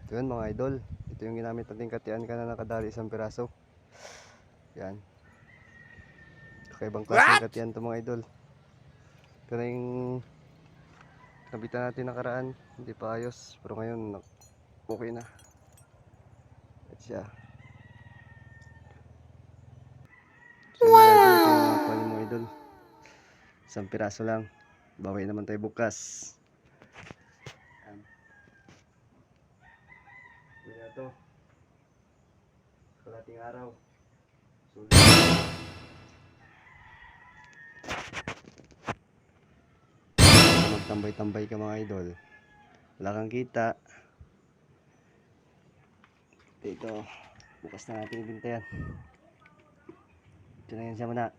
Ito yun mga idol. Ito yung ginamit nating katian ka na nakadali isang piraso. Yan. Kakaibang klaseng katian to mga idol. Ito na yung nabitan natin nakaraan. Hindi pa ayos. Pero ngayon okay na. At siya. So yun mga idol. Ito yung mga kuha mga idol. Isang piraso lang. Bawi naman tayo bukas. Yan. Yun na to. Kalating araw. Sulit. Magtambay-tambay ka mga idol. Wala kang kita. Ito. Bukas na natin ibinta yan. Ito na yan siya muna.